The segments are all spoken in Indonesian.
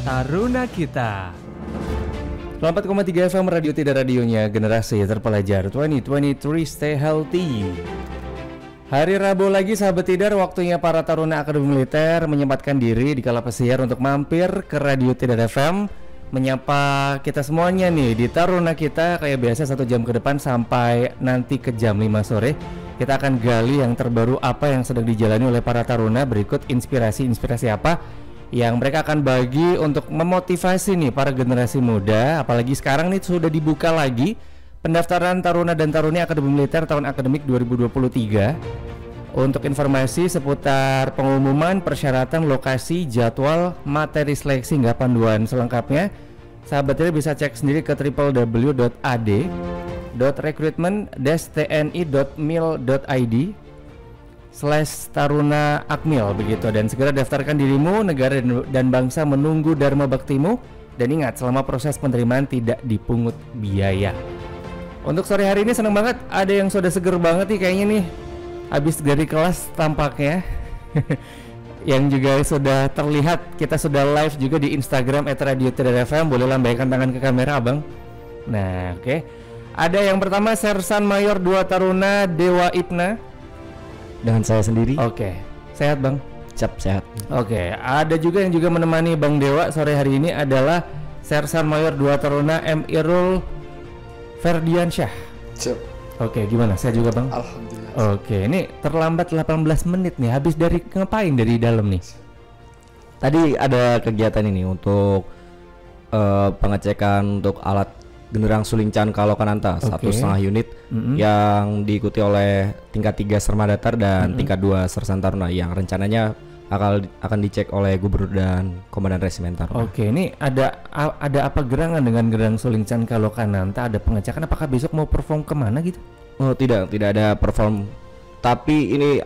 Taruna Kita. 4,3 FM Radio Tidak Radionya Generasi Terpelajar 2023 Stay Healthy. Hari Rabu lagi sahabat Tidar, waktunya para taruna Akademi Militer menyempatkan diri di kala pesiar untuk mampir ke Radio Tidar FM, menyapa kita semuanya nih di Taruna Kita. Kayak biasa 1 jam ke depan sampai nanti ke jam 5 sore kita akan gali yang terbaru apa yang sedang dijalani oleh para taruna. Berikut inspirasi apa yang mereka akan bagi untuk memotivasi nih para generasi muda. Apalagi sekarang nih sudah dibuka lagi pendaftaran taruna dan taruni Akademi Militer tahun akademik 2023. Untuk informasi seputar pengumuman, persyaratan, lokasi, jadwal, materi seleksi hingga panduan selengkapnya, sahabatnya bisa cek sendiri ke www.ad.recruitment-tni.mil.id/taruna akmil begitu, dan segera daftarkan dirimu. Negara dan bangsa menunggu dharma baktimu, dan ingat selama proses penerimaan tidak dipungut biaya. Untuk sore hari ini senang banget ada yang sudah seger banget nih kayaknya nih, habis dari kelas tampaknya. Yang juga sudah terlihat, kita sudah live juga di Instagram @radio.fm. Boleh lambaikan tangan ke kamera abang. Nah oke. Ada yang pertama Sersan Mayor 2 Taruna Dewa Ibna. Dengan saya sendiri. Oke. Sehat bang? Sehat. Oke. Ada juga yang juga menemani Bang Dewa sore hari ini adalah Sersan Mayor 2 Taruna M. Irul Ferdiansyah. Siap. Oke, gimana? Saya juga bang. Alhamdulillah. Oke, ini terlambat 18 menit nih. Habis dari ngapain dari dalam nih? Tadi ada kegiatan ini untuk pengecekan untuk alat genderang suling Chan Kalokananta 1,5 unit yang diikuti oleh tingkat 3 Serma Datar dan tingkat 2 Sersan Taruna yang rencananya akan dicek oleh Gubernur dan Komandan Resimen Taruna. Oke, ini ada apa gerangan dengan genderang suling Chan Kalokananta? Ada pengecekan, apakah besok mau perform kemana gitu? Oh tidak ada perform, tapi ini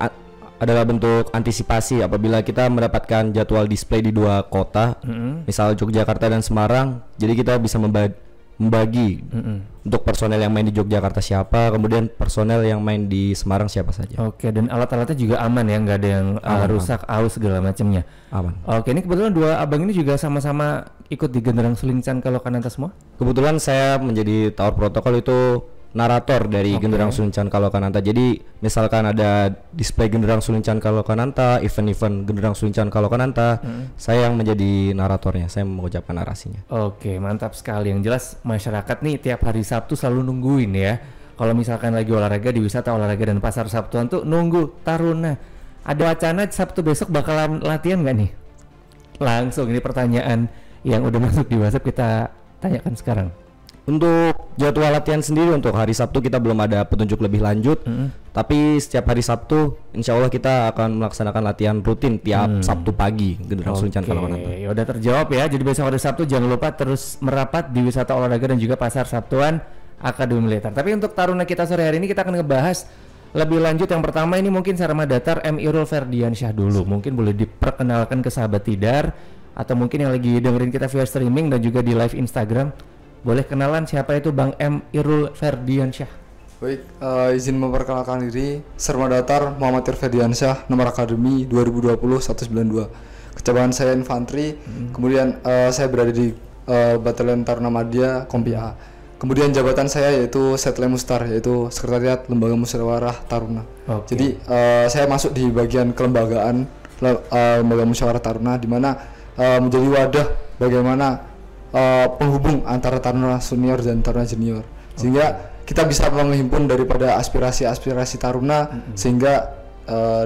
adalah bentuk antisipasi apabila kita mendapatkan jadwal display di 2 kota, misal Yogyakarta dan Semarang. Jadi kita bisa membagi untuk personel yang main di Yogyakarta siapa, kemudian personel yang main di Semarang siapa saja. Oke, dan alat-alatnya juga aman ya, nggak ada yang rusak, aus segala macamnya. Aman. Oke, ini kebetulan 2 abang ini juga sama-sama ikut di genderang suling Chan Kalokananta semua? Kebetulan saya menjadi tower protokol itu narator dari genderang suling Chan Kalokananta. Jadi misalkan ada display genderang suling Chan Kalokananta, event-event genderang suling Chan Kalokananta, saya yang menjadi naratornya, saya mengucapkan narasinya. Oke, mantap sekali. Yang jelas masyarakat nih tiap hari Sabtu selalu nungguin ya. Kalau misalkan lagi olahraga di wisata olahraga dan pasar Sabtuan tuh nunggu taruna. Ada wacana Sabtu besok bakalan latihan nggak nih? Langsung ini pertanyaan yang udah masuk di WhatsApp kita tanyakan sekarang. Untuk jadwal latihan sendiri untuk hari Sabtu kita belum ada petunjuk lebih lanjut, tapi setiap hari Sabtu insya Allah kita akan melaksanakan latihan rutin tiap Sabtu pagi genderang suling Chan Kalokananta. Ya udah terjawab ya. Jadi besok hari Sabtu jangan lupa terus merapat di wisata olahraga dan juga pasar Sabtuan Akademi Militer. Tapi untuk taruna kita sore hari ini kita akan ngebahas lebih lanjut. Yang pertama ini mungkin Serma Datar M. Irul Ferdiansyah dulu. Mungkin boleh diperkenalkan ke sahabat Tidar, atau mungkin yang lagi dengerin kita via streaming dan juga di live Instagram. Boleh kenalan siapa itu Bang M. Irul Ferdiansyah? Baik, izin memperkenalkan diri, Serma Datar Muhammad Irul Ferdiansyah, nomor akademi 2020-192. Kecamatan saya infanteri, kemudian saya berada di Batalion Taruna Madya Kompi A. Kemudian jabatan saya yaitu Setle Mustar, yaitu Sekretariat Lembaga Musyawarah Taruna. Jadi saya masuk di bagian kelembagaan Lembaga Musyawarah Taruna, di mana menjadi wadah bagaimana penghubung antara taruna senior dan taruna junior, sehingga kita bisa menghimpun daripada aspirasi taruna sehingga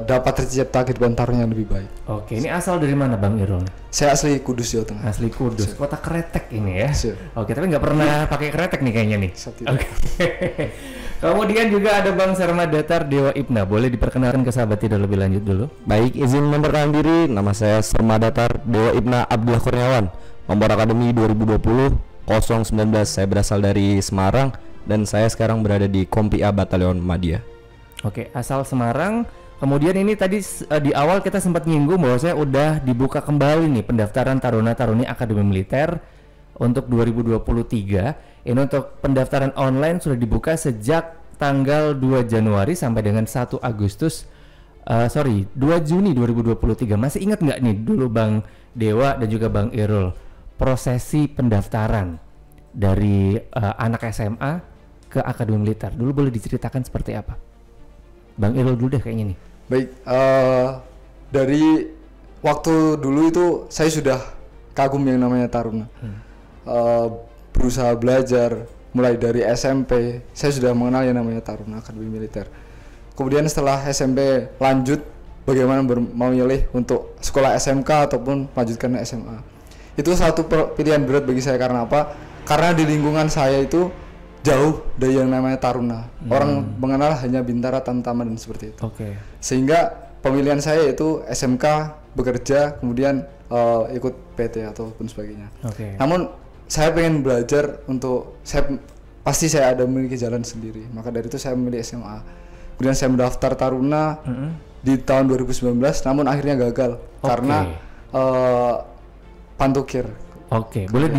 dapat tercipta kehidupan taruna yang lebih baik. Oke, ini asal dari mana Bang Irul? Saya asli Kudus, Jawa Tengah. Asli Kudus, kota kretek ini ya. Siap. Oke, tapi nggak pernah pakai kretek nih kayaknya nih. Oke. Kemudian juga ada Bang Serma Datar Dewa Ibna. Boleh diperkenalkan ke sahabat Tidar lebih lanjut dulu? Baik, izin memperkenalkan diri, nama saya Serma Datar Dewa Ibna Abdullah Kurniawan, nomor akademi 2020-019. Saya berasal dari Semarang dan saya sekarang berada di Kompi A Batalion Madya. Oke, asal Semarang. Kemudian ini tadi di awal kita sempat nyinggung bahwa saya udah dibuka kembali nih pendaftaran taruna-taruni Akademi Militer untuk 2023. Ini untuk pendaftaran online sudah dibuka sejak tanggal 2 Januari sampai dengan 1 Agustus 2 Juni 2023. Masih ingat nggak nih dulu Bang Dewa dan juga Bang Irul prosesi pendaftaran dari anak SMA ke Akademi Militer. Dulu boleh diceritakan seperti apa? Bang Irul dulu deh kayaknya nih. Baik, dari waktu dulu itu saya sudah kagum yang namanya Taruna. Berusaha belajar mulai dari SMP, saya sudah mengenal yang namanya Taruna Akademi Militer. Kemudian setelah SMP lanjut, bagaimana memilih untuk sekolah SMK ataupun melanjutkan SMA. Itu satu pilihan berat bagi saya. Karena apa? Karena di lingkungan saya itu jauh dari yang namanya Taruna. Orang mengenal hanya Bintara, Tamtama dan seperti itu. Sehingga pemilihan saya itu SMK, bekerja, kemudian ikut PT ataupun sebagainya. Namun saya pengen belajar untuk pasti saya ada memiliki jalan sendiri. Maka dari itu saya memilih SMA. Kemudian saya mendaftar Taruna di tahun 2019, namun akhirnya gagal karena pantukir. Boleh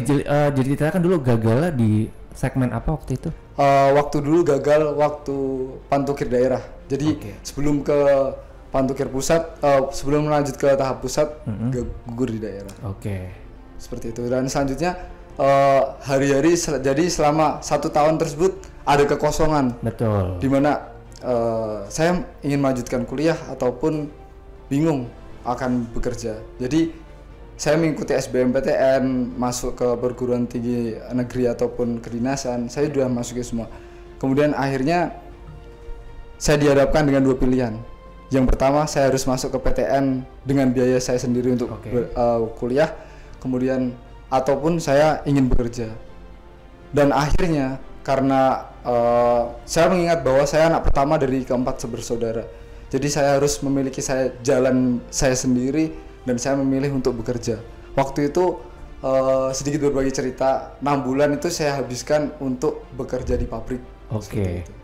diceritakan dulu gagalnya di segmen apa waktu itu? Waktu dulu gagal waktu pantukir daerah. Jadi sebelum ke pantukir pusat, sebelum melanjut ke tahap pusat, gugur di daerah. Seperti itu. Dan selanjutnya hari-hari jadi selama 1 tahun tersebut ada kekosongan. Betul. Dimana saya ingin melanjutkan kuliah ataupun bingung akan bekerja. Jadi saya mengikuti SBMPTN, masuk ke perguruan tinggi negeri ataupun kedinasan, saya sudah masuki semua. Kemudian akhirnya saya dihadapkan dengan 2 pilihan. Yang pertama, saya harus masuk ke PTN dengan biaya saya sendiri untuk kuliah, kemudian ataupun saya ingin bekerja. Dan akhirnya karena saya mengingat bahwa saya anak pertama dari keempat bersaudara, jadi saya harus memiliki jalan saya sendiri. Dan saya memilih untuk bekerja. Waktu itu sedikit berbagi cerita, 6 bulan itu saya habiskan untuk bekerja di pabrik.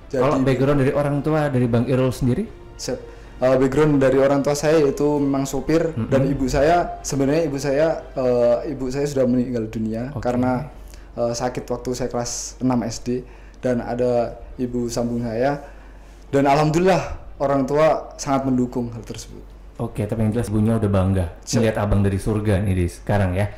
Kalau background dari orang tua dari Bang Irul sendiri? Background dari orang tua saya itu memang sopir. Dan ibu saya sebenarnya ibu saya sudah meninggal dunia karena sakit waktu saya kelas 6 SD, dan ada ibu sambung saya. Dan alhamdulillah orang tua sangat mendukung hal tersebut. Tapi yang jelas ibunya udah bangga melihat abang dari surga nih sekarang ya.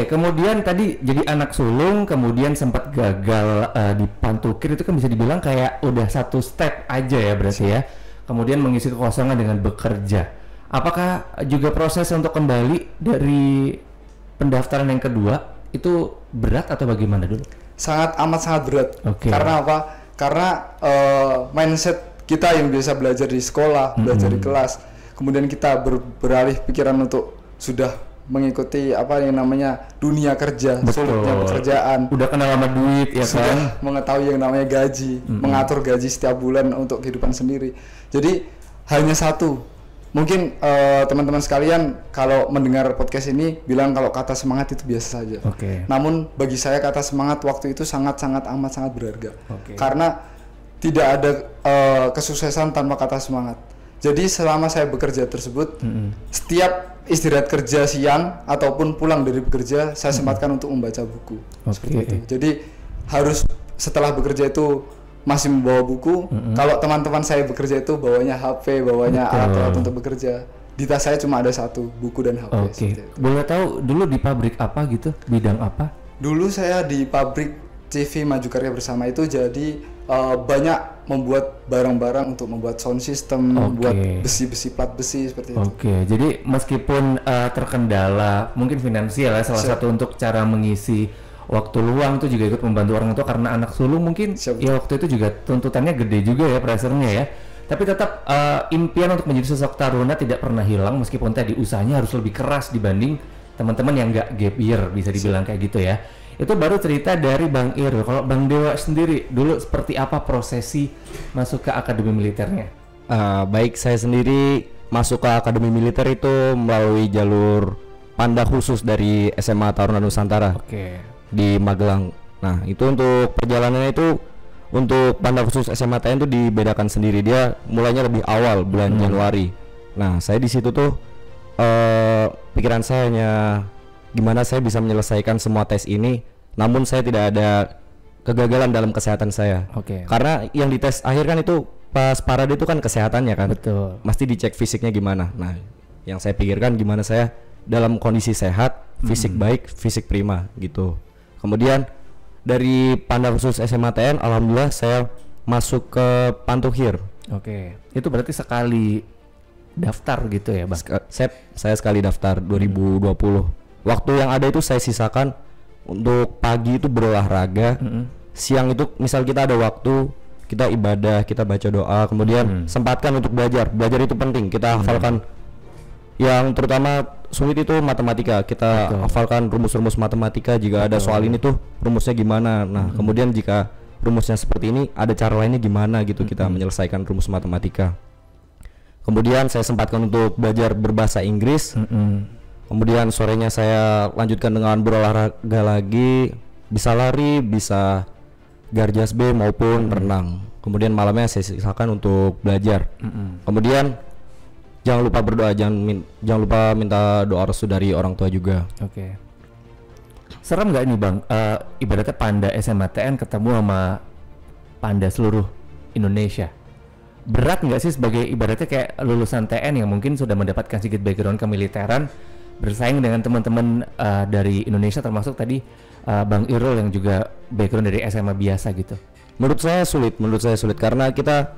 Kemudian tadi jadi anak sulung, kemudian sempat gagal di pantukir, itu kan bisa dibilang kayak udah 1 step aja ya berarti ya. Kemudian mengisi kekosongan dengan bekerja. Apakah juga proses untuk kembali dari pendaftaran yang kedua itu berat atau bagaimana dulu? Sangat berat. Karena apa? Karena mindset kita yang biasa belajar di sekolah, belajar di kelas, kemudian kita beralih pikiran untuk sudah mengikuti apa yang namanya dunia kerja, sulitnya pekerjaan. Udah kenal sama duit ya sudah kan? Mengetahui yang namanya gaji, mengatur gaji setiap bulan untuk kehidupan sendiri. Jadi hanya satu. Mungkin teman-teman sekalian kalau mendengar podcast ini bilang kalau kata semangat itu biasa saja. Namun bagi saya kata semangat waktu itu sangat berharga. Karena tidak ada kesuksesan tanpa kata semangat. Jadi selama saya bekerja tersebut, setiap istirahat kerja siang ataupun pulang dari bekerja, saya sempatkan untuk membaca buku. Seperti itu. Jadi harus setelah bekerja itu masih membawa buku. Kalau teman-teman saya bekerja itu bawanya HP, bawanya alat-alat untuk bekerja. Di tas saya cuma ada 1 buku dan HP. Boleh tahu dulu di pabrik apa gitu? Bidang apa? Dulu saya di pabrik CV Maju Karya Bersama itu jadi banyak membuat barang-barang untuk membuat sound system, membuat besi-besi, plat besi seperti itu. Jadi meskipun terkendala mungkin finansial ya, salah satu untuk cara mengisi waktu luang itu juga ikut membantu orang tua karena anak sulung mungkin ya waktu itu juga tuntutannya gede juga ya, pressure-nya ya. Tapi tetap impian untuk menjadi sosok taruna tidak pernah hilang meskipun tadi usahanya harus lebih keras dibanding teman-teman yang nggak gap year, bisa dibilang kayak gitu ya. Itu baru cerita dari Bang Irul. Kalau Bang Dewa sendiri dulu seperti apa prosesi masuk ke Akademi Militernya? Baik, saya sendiri masuk ke Akademi Militer itu melalui jalur panda khusus dari SMA Taruna Nusantara di Magelang. Nah itu untuk perjalanannya itu untuk panda khusus SMA TN itu dibedakan sendiri, dia mulainya lebih awal bulan Januari. Nah saya di situ tuh pikiran saya hanya gimana saya bisa menyelesaikan semua tes ini, namun saya tidak ada kegagalan dalam kesehatan saya. Karena yang dites akhir kan itu pas parade itu kan kesehatannya kan. Mesti dicek fisiknya gimana. Nah, yang saya pikirkan gimana saya dalam kondisi sehat, fisik baik, fisik prima gitu. Kemudian dari Panda khusus SMA TN, alhamdulillah saya masuk ke Pantuhir. Oke, itu berarti sekali daftar gitu ya Bang? Saya sekali daftar 2020. Waktu yang ada itu saya sisakan untuk pagi itu berolahraga, siang itu misal kita ada waktu kita ibadah, kita baca doa, kemudian sempatkan untuk belajar. Belajar itu penting, kita hafalkan yang terutama sulit itu matematika. Kita hafalkan rumus-rumus matematika, jika ada soal ini tuh rumusnya gimana. Nah, kemudian jika rumusnya seperti ini, ada cara lainnya gimana gitu kita menyelesaikan rumus matematika. Kemudian saya sempatkan untuk belajar berbahasa Inggris. Kemudian sorenya saya lanjutkan dengan berolahraga lagi, bisa lari, bisa garjas B maupun renang. Kemudian malamnya saya sisakan untuk belajar. Kemudian jangan lupa berdoa, jangan lupa minta doa restu dari orang tua juga. Oke. Serem nggak ini Bang? Ibaratnya Panda SMA TN ketemu sama Panda seluruh Indonesia. Berat nggak sih sebagai ibaratnya kayak lulusan TN yang mungkin sudah mendapatkan sedikit background kemiliteran, bersaing dengan teman-teman dari Indonesia, termasuk tadi Bang Irul yang juga background dari SMA biasa gitu. Menurut saya sulit karena kita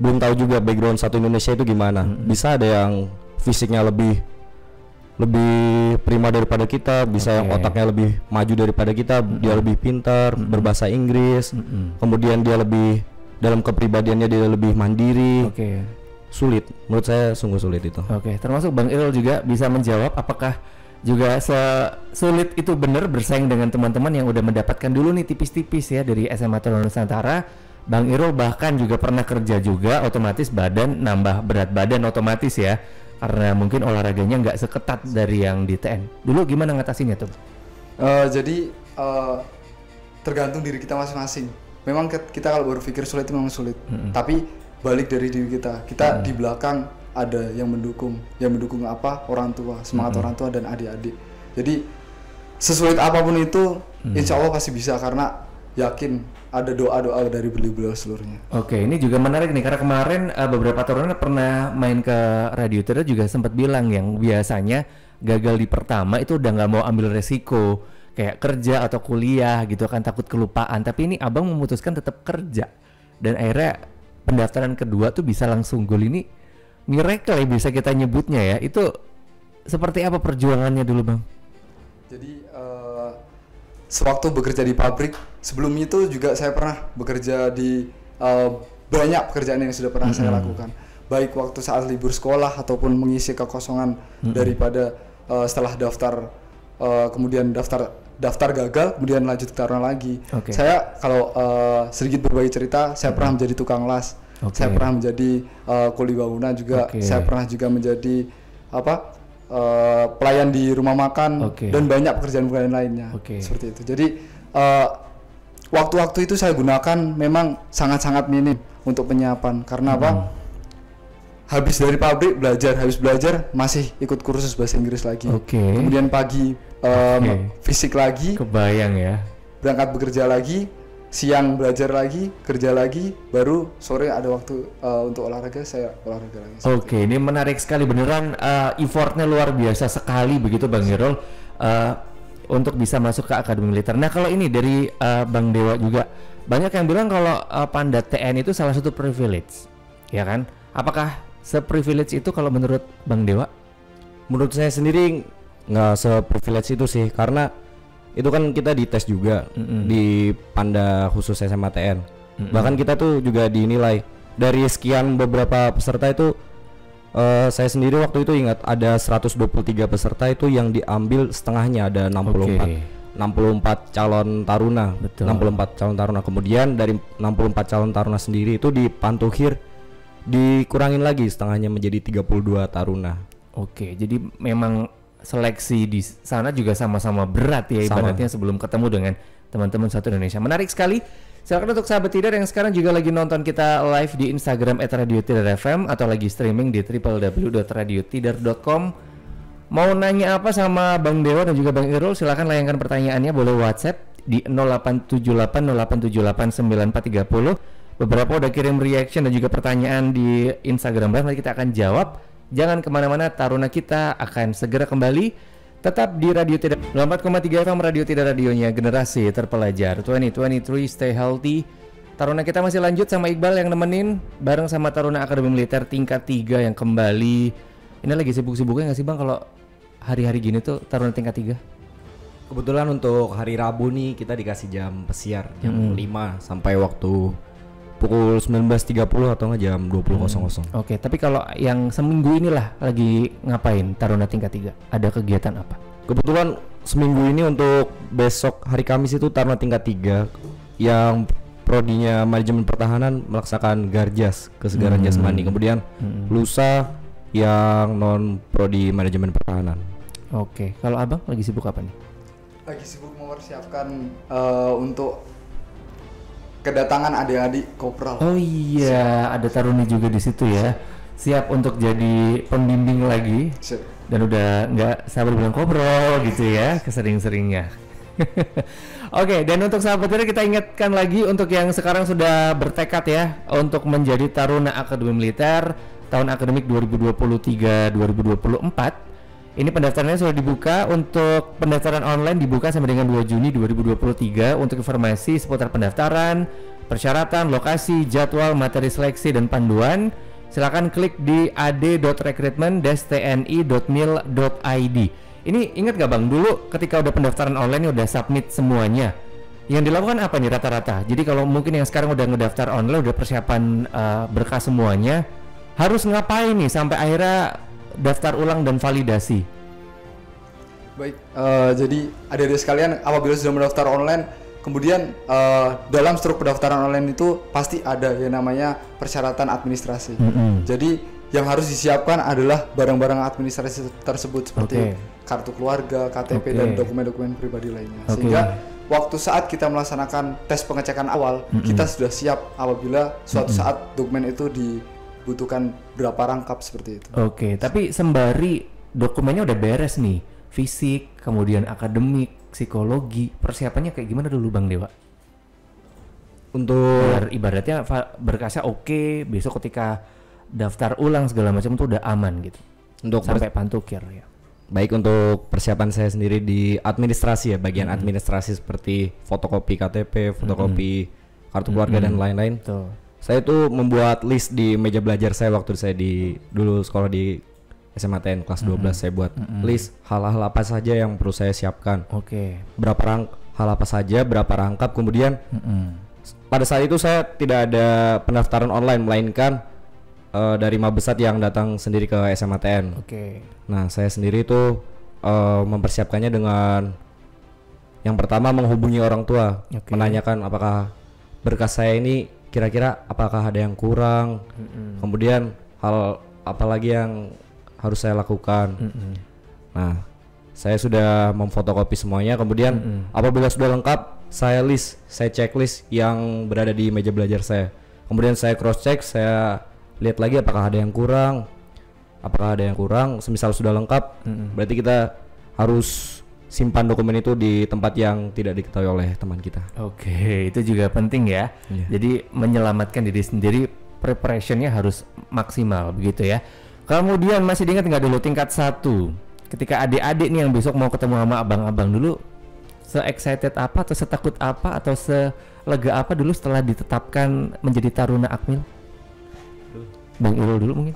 belum tahu juga background satu Indonesia itu gimana. Bisa ada yang fisiknya lebih prima daripada kita, bisa yang otaknya lebih maju daripada kita, dia lebih pintar, berbahasa Inggris, kemudian dia lebih dalam kepribadiannya dia lebih mandiri. Sulit, menurut saya sungguh sulit itu. Termasuk Bang Irul juga bisa menjawab apakah juga sulit itu benar bersaing dengan teman-teman yang udah mendapatkan dulu nih tipis-tipis ya dari SMA Taruna Nusantara. Bang Irul bahkan juga pernah kerja juga, otomatis badan nambah berat badan otomatis ya, karena mungkin olahraganya nggak seketat dari yang di TN. Dulu gimana ngatasinnya tuh? Jadi tergantung diri kita masing-masing. Memang kita kalau berpikir sulit memang sulit, tapi balik dari diri kita di belakang ada yang mendukung apa? Orang tua, semangat orang tua dan adik-adik. Jadi sesulit apapun itu, insya Allah pasti bisa, karena yakin ada doa-doa dari beliau-beliau seluruhnya. Ini juga menarik nih, karena kemarin beberapa taruna pernah main ke Radio Tira juga sempat bilang yang biasanya gagal di pertama itu udah nggak mau ambil resiko kayak kerja atau kuliah gitu kan, takut kelupaan. Tapi ini abang memutuskan tetap kerja dan akhirnya pendaftaran kedua tuh bisa langsung gol. Ini miracle ya bisa kita nyebutnya ya. Itu seperti apa perjuangannya dulu Bang? Jadi sewaktu bekerja di pabrik, sebelum itu juga saya pernah bekerja di banyak pekerjaan yang sudah pernah saya lakukan, baik waktu saat libur sekolah ataupun mengisi kekosongan daripada setelah daftar, kemudian daftar gagal, kemudian lanjut ke taruna lagi. Saya kalau sedikit berbagi cerita, saya pernah menjadi tukang las, saya pernah menjadi kuli bangunan juga, saya pernah juga menjadi pelayan di rumah makan, dan banyak pekerjaan-pekerjaan lainnya seperti itu. Jadi waktu-waktu itu saya gunakan memang sangat-sangat minim untuk penyiapan, karena apa? Habis dari pabrik habis belajar masih ikut kursus bahasa Inggris lagi, kemudian pagi fisik lagi, kebayang ya, berangkat bekerja lagi, siang belajar lagi, kerja lagi, baru sore ada waktu untuk olahraga, saya olahraga lagi. Ini menarik sekali beneran, effortnya luar biasa sekali begitu Bang Irul untuk bisa masuk ke Akademi Militer. Nah kalau ini dari Bang Dewa juga banyak yang bilang kalau Panda TN itu salah satu privilege, ya kan? Apakah se-privilege itu kalau menurut Bang Dewa? Menurut saya sendiri nggak se-privilege itu sih, karena itu kan kita dites juga di Panda khusus SMA TN. Bahkan kita tuh juga dinilai dari sekian beberapa peserta itu. Saya sendiri waktu itu ingat ada 123 peserta itu yang diambil setengahnya, ada 64 calon taruna. 64 calon taruna. Kemudian dari 64 calon taruna sendiri itu di Pantuhir dikurangin lagi setengahnya menjadi 32 taruna. Jadi memang seleksi di sana juga sama-sama berat ya ibaratnya sebelum ketemu dengan teman-teman satu Indonesia. Menarik sekali. Silakan untuk sahabat Tidar yang sekarang juga lagi nonton kita live di Instagram @radiotidar_fm atau lagi streaming di www.radiotidar.com. Mau nanya apa sama Bang Dewa dan juga Bang Irul, silakan layangkan pertanyaannya, boleh WhatsApp di 087808789430. Beberapa udah kirim reaction dan juga pertanyaan di Instagram Live, nanti kita akan jawab. Jangan kemana-mana, Taruna kita akan segera kembali Tetap di Radio Tidak 4,3 FM Radio Tidak Radionya Generasi Terpelajar 2023 Stay Healthy. Taruna kita masih lanjut sama Iqbal yang nemenin bareng sama Taruna Akademi Militer tingkat 3 yang kembali. Ini lagi sibuk-sibuknya gak sih Bang kalau hari-hari gini tuh Taruna tingkat 3? Kebetulan untuk hari Rabu nih kita dikasih jam pesiar jam 5 sampai waktu pukul 19.30 atau enggak jam 20.00. Oke, tapi kalau yang seminggu inilah lagi ngapain Taruna tingkat 3? Ada kegiatan apa? Kebetulan seminggu ini untuk besok hari Kamis itu Taruna tingkat 3 yang prodinya manajemen pertahanan melaksanakan Garjas kesegaran jasmani. Kemudian lusa yang non prodi manajemen pertahanan. Oke, kalau Abang lagi sibuk apa nih? Lagi sibuk mempersiapkan untuk kedatangan adik-adik kopral. Oh iya, ada Taruni juga di situ ya. Siap untuk jadi pembimbing lagi. Siap. Dan udah nggak sabar bilang kobrol gitu ya, kesering-seringnya. Oke, dan untuk sahabat Tira kita ingatkan lagi untuk yang sekarang sudah bertekad ya untuk menjadi Taruna Akademi Militer tahun akademik 2023-2024. Ini pendaftarannya sudah dibuka. Untuk pendaftaran online dibuka sampai dengan 2 Juni 2023. Untuk informasi seputar pendaftaran, persyaratan, lokasi, jadwal, materi seleksi, dan panduan, silakan klik di ad.recruitment-tni.mil.id. Ini ingat gak Bang, dulu ketika udah pendaftaran online udah submit semuanya, yang dilakukan apa nih rata-rata? Jadi kalau mungkin yang sekarang udah ngedaftar online, udah persiapan berkas semuanya, harus ngapain nih sampai akhirnya daftar ulang dan validasi? Baik, jadi adik-adik sekalian, apabila sudah mendaftar online, kemudian dalam struktur pendaftaran online itu pasti ada yang namanya persyaratan administrasi. Jadi yang harus disiapkan adalah barang-barang administrasi tersebut seperti kartu keluarga, KTP, dan dokumen-dokumen pribadi lainnya. Sehingga waktu saat kita melaksanakan tes pengecekan awal, kita sudah siap apabila suatu saat dokumen itu dibutuhkan berapa rangkap seperti itu. Oke, tapi sembari dokumennya udah beres nih, fisik, kemudian akademik, psikologi, persiapannya kayak gimana dulu Bang Dewa? Untuk Biar ibaratnya berkasnya oke, besok ketika daftar ulang segala macam tuh udah aman gitu. untuk Sampai pantukir ya. baik untuk persiapan saya sendiri di administrasi ya, bagian administrasi seperti fotokopi KTP, fotokopi kartu keluarga dan lain-lain. Tuh. Saya itu membuat list di meja belajar saya waktu saya dulu sekolah di SMATN kelas 12. Saya buat list hal-hal apa saja yang perlu saya siapkan. Oke. Hal apa saja, berapa rangkap. Kemudian pada saat itu saya tidak ada pendaftaran online, melainkan dari Mabesat yang datang sendiri ke SMATN. Oke. Nah, saya sendiri itu mempersiapkannya dengan yang pertama menghubungi orang tua, menanyakan apakah berkas saya ini kira-kira apakah ada yang kurang, kemudian hal apa lagi yang harus saya lakukan. Nah, saya sudah memfotokopi semuanya, kemudian apabila sudah lengkap, saya checklist yang berada di meja belajar saya. Kemudian saya cross check, saya lihat lagi apakah ada yang kurang. Semisal sudah lengkap, berarti kita harus simpan dokumen itu di tempat yang tidak diketahui oleh teman kita. Oke, itu juga penting ya. Jadi menyelamatkan diri sendiri, preparationnya harus maksimal begitu ya. Kemudian masih diingat nggak dulu tingkat 1, ketika adik-adik nih yang besok mau ketemu sama abang-abang dulu, se-excited apa atau setakut apa atau selega apa dulu setelah ditetapkan menjadi Taruna Akmil? Bang Irul dulu mungkin.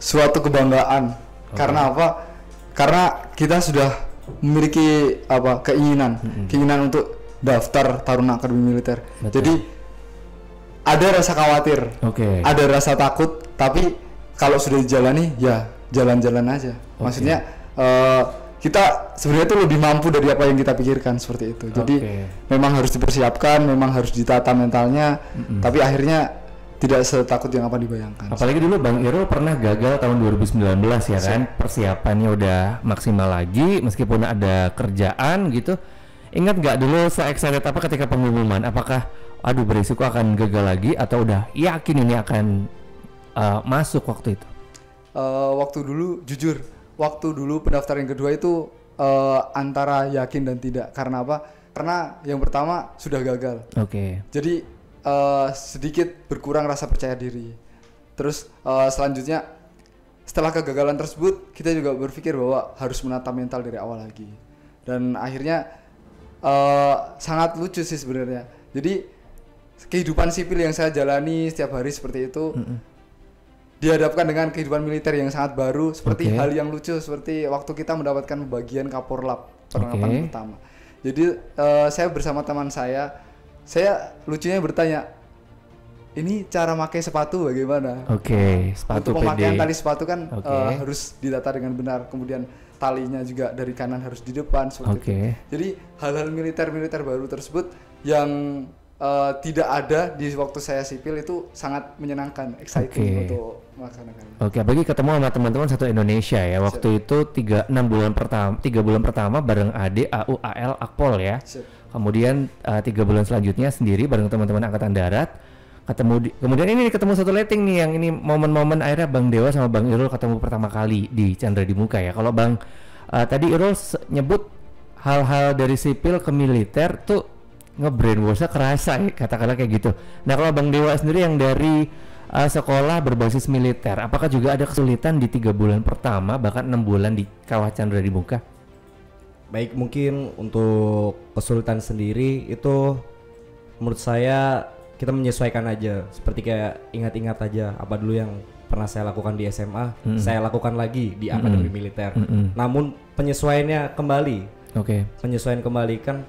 Suatu kebanggaan. Karena apa? Karena kita sudah memiliki keinginan untuk daftar Taruna Akademi Militer. Betul. Jadi ada rasa khawatir, ada rasa takut, tapi kalau sudah dijalani ya jalan-jalan aja. Maksudnya kita sebenarnya itu lebih mampu dari apa yang kita pikirkan seperti itu. Jadi memang harus dipersiapkan, memang harus ditata mentalnya, tapi akhirnya tidak setakut yang apa dibayangkan. Apalagi dulu Bang Irul pernah gagal tahun 2019 ya kan, persiapannya udah maksimal lagi meskipun ada kerjaan gitu. Ingat gak dulu se-excited apa ketika pengumuman? Apakah aduh berisiko akan gagal lagi atau udah yakin ini akan masuk waktu itu? Waktu dulu pendaftaran yang kedua itu antara yakin dan tidak. Karena apa? Karena yang pertama sudah gagal. Jadi sedikit berkurang rasa percaya diri. Terus selanjutnya setelah kegagalan tersebut kita juga berpikir bahwa harus menata mental dari awal lagi. Dan akhirnya sangat lucu sih sebenarnya. Jadi kehidupan sipil yang saya jalani setiap hari seperti itu dihadapkan dengan kehidupan militer yang sangat baru, seperti hal yang lucu seperti waktu kita mendapatkan bagian Kaporlap perlengkapan pertama. Jadi saya bersama teman saya lucunya bertanya, ini cara pakai sepatu bagaimana? Sepatu untuk pemakaian PD. tali sepatu kan harus ditata dengan benar, kemudian talinya juga dari kanan harus di depan seperti itu. Jadi hal-hal militer baru tersebut yang tidak ada di waktu saya sipil itu sangat menyenangkan, exciting untuk melaksanakan. Apalagi ketemu sama teman-teman satu Indonesia ya. Waktu itu 3 bulan pertama bareng AD, AU, AL, Akpol ya. Kemudian 3 bulan selanjutnya sendiri bareng teman-teman Angkatan Darat. Kemudian ini ketemu satu letting nih, yang ini momen-momen akhirnya Bang Dewa sama Bang Irul ketemu pertama kali di Chandra di Muka ya. Kalau Bang tadi Irul nyebut hal-hal dari sipil ke militer tuh nge-brainwash-nya kerasa ya, katakanlah kayak gitu. Nah kalau Bang Dewa sendiri yang dari sekolah berbasis militer, apakah juga ada kesulitan di 3 bulan pertama bahkan 6 bulan di Kawah Chandra di Muka? Baik, mungkin untuk kesulitan sendiri itu menurut saya kita menyesuaikan aja, seperti kayak ingat-ingat aja apa dulu yang pernah saya lakukan di SMA, saya lakukan lagi di Akademi Militer. Namun penyesuaiannya kembali. Penyesuaian kembali kan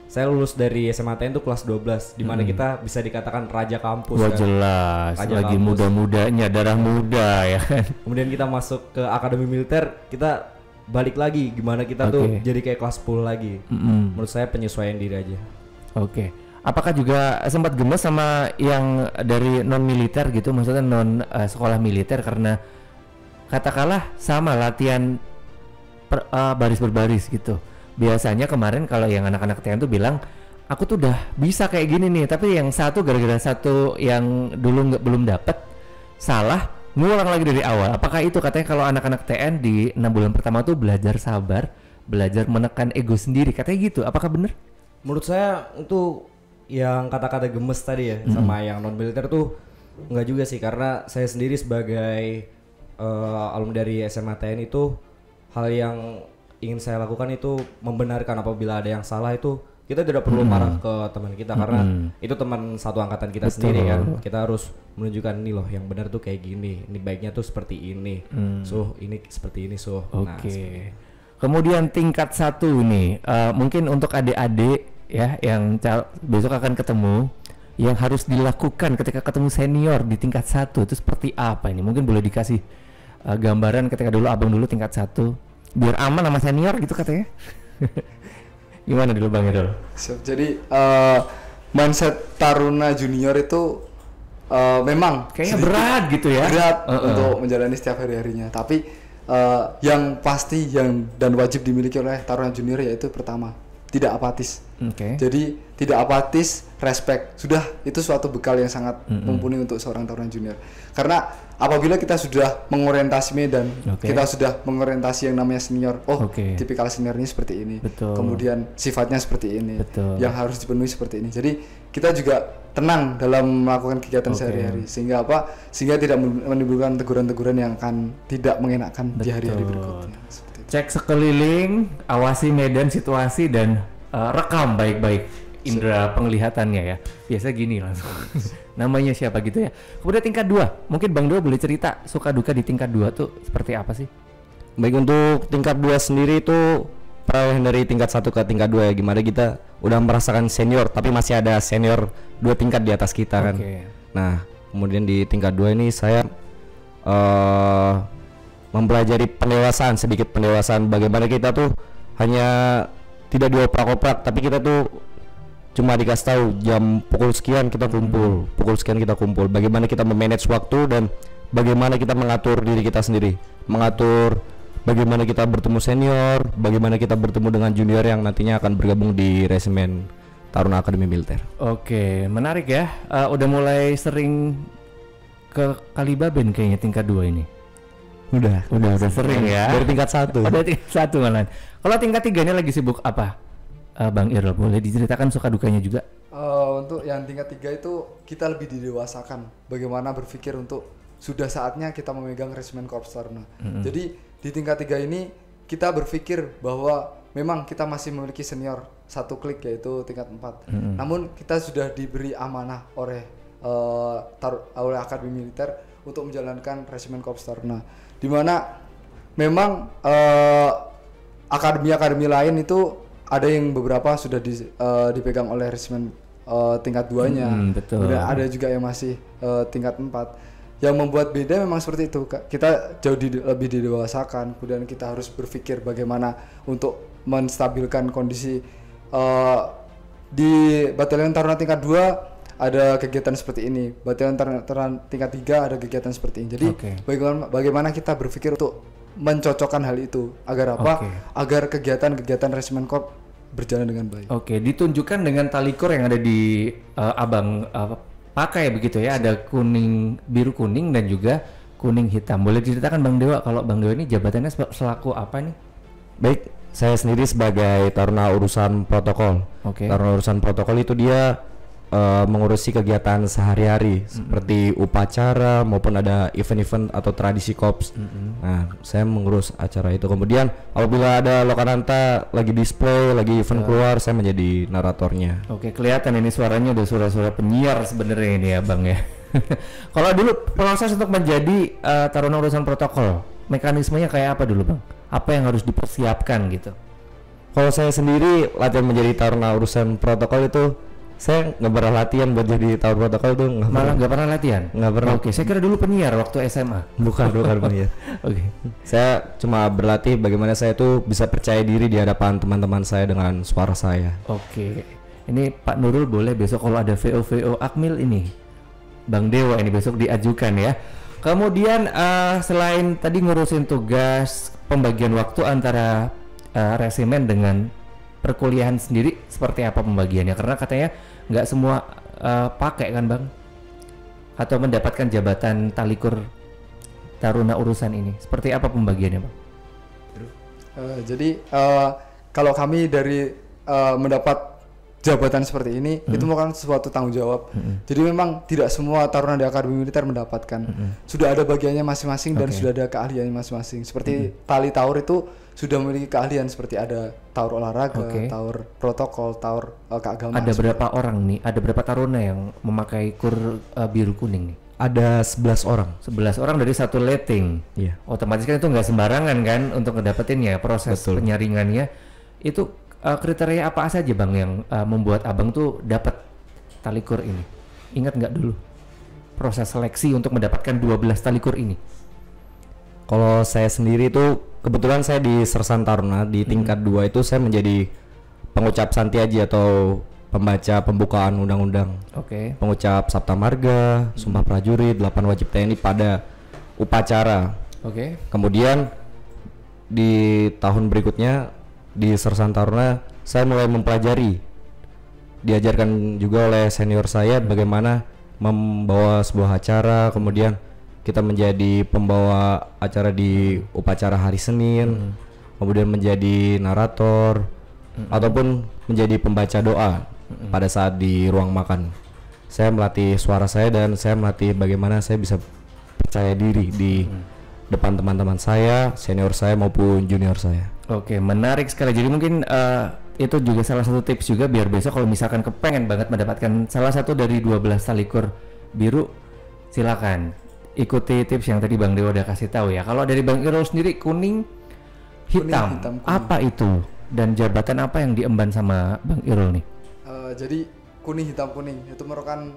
saya lulus dari SMA TN itu kelas 12, di mana kita bisa dikatakan raja kampus. Wah kan? jelas, Raja lagi kampus. muda-mudanya, darah muda ya kan. Kemudian kita masuk ke Akademi Militer, kita balik lagi gimana kita tuh jadi kayak kelas 10 lagi. Menurut saya penyesuaian diri aja. Apakah juga sempat gemes sama yang dari non militer gitu, maksudnya non sekolah militer, karena katakanlah sama latihan baris berbaris gitu. Biasanya kemarin kalau yang anak-anak TN tuh bilang, aku tuh udah bisa kayak gini nih, tapi yang satu gara-gara satu yang dulu belum dapet salah, ngulang lagi dari awal. Apakah itu katanya kalau anak-anak TN di 6 bulan pertama tuh belajar sabar, belajar menekan ego sendiri, katanya gitu. Apakah benar? Menurut saya untuk yang kata-kata gemes tadi ya sama yang non militer tuh enggak juga sih, karena saya sendiri sebagai alumni dari SMA TN itu hal yang ingin saya lakukan itu membenarkan apabila ada yang salah, itu kita tidak perlu marah ke teman kita karena itu teman satu angkatan kita sendiri kan. Kita harus menunjukkan ini loh yang benar tuh kayak gini, ini baiknya tuh seperti ini, so ini seperti ini so. Nah, Kemudian tingkat 1 nih, mungkin untuk adik-adik ya yang besok akan ketemu, yang harus dilakukan ketika ketemu senior di tingkat 1 itu seperti apa ini? Mungkin boleh dikasih gambaran ketika dulu abang dulu tingkat 1 biar aman sama senior gitu katanya. Gimana dulu Bang Irul? Jadi mindset taruna junior itu memang kayaknya berat gitu ya. Berat untuk menjalani setiap hari-harinya. Tapi yang pasti dan wajib dimiliki oleh taruna junior yaitu pertama, tidak apatis. Jadi tidak apatis, respect. Sudah, itu suatu bekal yang sangat mumpuni untuk seorang taruna junior. Karena apabila kita sudah mengorientasi medan, kita sudah mengorientasi yang namanya senior. Tipikal seniornya seperti ini. Kemudian sifatnya seperti ini. Yang harus dipenuhi seperti ini. Jadi kita juga tenang dalam melakukan kegiatan sehari-hari. Sehingga tidak menimbulkan teguran-teguran yang akan tidak mengenakan di hari-hari berikutnya. Cek sekeliling, awasi medan situasi, dan rekam baik-baik indera penglihatannya ya. Biasa gini langsung. Namanya siapa gitu ya. Kemudian tingkat 2, mungkin Bang Dewa boleh cerita suka duka di tingkat 2 tuh seperti apa sih? Baik, untuk tingkat 2 sendiri itu perolehan dari tingkat 1 ke tingkat 2 ya, gimana kita udah merasakan senior tapi masih ada senior 2 tingkat di atas kita kan. Nah, kemudian di tingkat 2 ini saya mempelajari pendewasaan, sedikit pendewasaan, bagaimana kita tuh hanya tidak dioprak-oprak, tapi kita tuh cuma dikasih tahu jam pukul sekian kita kumpul, pukul sekian kita kumpul. Bagaimana kita memanage waktu dan bagaimana kita mengatur diri kita sendiri, mengatur bagaimana kita bertemu senior, bagaimana kita bertemu dengan junior yang nantinya akan bergabung di resimen Taruna Akademi Militer. Menarik ya. Udah mulai sering ke Kalibaben kayaknya tingkat 2 ini. Udah sering ya. Dari tingkat 1. Dari tingkat 1 malah. Kalau tingkat 3 ini lagi sibuk apa? Bang Irul, boleh diceritakan suka dukanya juga? Untuk yang tingkat 3 itu kita lebih didewasakan. Bagaimana berpikir untuk sudah saatnya kita memegang Resimen Korps Taruna. Jadi di tingkat 3 ini kita berpikir bahwa memang kita masih memiliki senior satu klik yaitu tingkat 4. Namun kita sudah diberi amanah oleh oleh Akademi Militer untuk menjalankan Resimen Korps Taruna. Di mana memang akademi-akademi lain itu ada yang beberapa sudah dipegang oleh Resimen tingkat 2-nya. Betul. Kemudian ada juga yang masih tingkat 4. Yang membuat beda memang seperti itu. Kita jauh lebih didewasakan, kemudian kita harus berpikir bagaimana untuk menstabilkan kondisi di Batalion Taruna tingkat 2 ada kegiatan seperti ini. Batalion Taruna tingkat 3 ada kegiatan seperti ini. Jadi bagaimana kita berpikir untuk mencocokkan hal itu agar apa? Agar kegiatan-kegiatan Resimen Korps berjalan dengan baik. Ditunjukkan dengan talikur yang ada di Abang pakai begitu ya, ada biru kuning dan juga kuning hitam. Boleh diceritakan Bang Dewa, kalau Bang Dewa ini jabatannya selaku apa nih? Baik, saya sendiri sebagai Taruna Urusan Protokol. Taruna Urusan Protokol itu dia mengurusi kegiatan sehari-hari seperti upacara maupun ada event-event atau tradisi korps. Nah, saya mengurus acara itu. Kemudian apabila ada Lokananta lagi display, lagi event keluar, saya menjadi naratornya. Kelihatan ini suaranya udah suara-suara penyiar sebenarnya ini ya Bang ya. Kalau dulu proses untuk menjadi Taruna Urusan Protokol, mekanismenya kayak apa dulu Bang? Apa yang harus dipersiapkan gitu? Kalau saya sendiri latihan menjadi Taruna Urusan Protokol itu saya nggak pernah latihan buat jadi Taruna Protokol itu. Malah nggak pernah latihan? Nggak pernah. Saya kira dulu penyiar waktu SMA. Bukan penyiar. Saya cuma berlatih bagaimana saya tuh bisa percaya diri di hadapan teman-teman saya dengan suara saya. Ini Pak Nurul boleh besok kalau ada VO Akmil ini Bang Dewa ini besok diajukan ya. Kemudian selain tadi ngurusin tugas pembagian waktu antara resimen dengan perkuliahan sendiri, seperti apa pembagiannya? Karena katanya nggak semua pakai kan Bang, atau mendapatkan jabatan talikur Taruna Urusan ini. Seperti apa pembagiannya Bang? Jadi kalau kami dari mendapat jabatan seperti ini itu merupakan suatu tanggung jawab. Jadi memang tidak semua taruna di Akademi Militer mendapatkan. Sudah ada bagiannya masing-masing dan sudah ada keahliannya masing-masing. Seperti tali taur itu sudah memiliki keahlian seperti ada taur olahraga, taur protokol, taur keagamaan. Ada berapa orang nih? Ada berapa taruna yang memakai biru kuning nih? Ada 11 orang. 11 orang dari satu letting. Iya. Otomatis kan itu nggak sembarangan kan untuk ngedapetinnya, proses penyaringannya. Itu kriteria apa saja Bang yang membuat Abang tuh dapat talikur ini? Ingat nggak dulu proses seleksi untuk mendapatkan 12 talikur ini? Kalau saya sendiri itu kebetulan saya di Sersan Taruna di tingkat 2 itu saya menjadi pengucap Santiaji atau pembaca pembukaan undang-undang. Pengucap Sabta Marga, Sumpah Prajurit, 8 wajib TNI pada upacara. Kemudian di tahun berikutnya di Sersan Taruna saya mulai mempelajari, diajarkan juga oleh senior saya bagaimana membawa sebuah acara, kemudian kita menjadi pembawa acara di upacara hari Senin, kemudian menjadi narator ataupun menjadi pembaca doa pada saat di ruang makan. Saya melatih suara saya dan saya melatih bagaimana saya bisa percaya diri di depan teman-teman saya, senior saya maupun junior saya. Menarik sekali. Jadi mungkin itu juga salah satu tips juga biar besok kalau misalkan kepengen banget mendapatkan salah satu dari 12 talikur biru, silakan ikuti tips yang tadi Bang Dewa udah kasih tahu ya. Kalau dari Bang Irul sendiri kuning hitam, apa itu dan jabatan apa yang diemban sama Bang Irul nih? Jadi kuning hitam kuning itu merupakan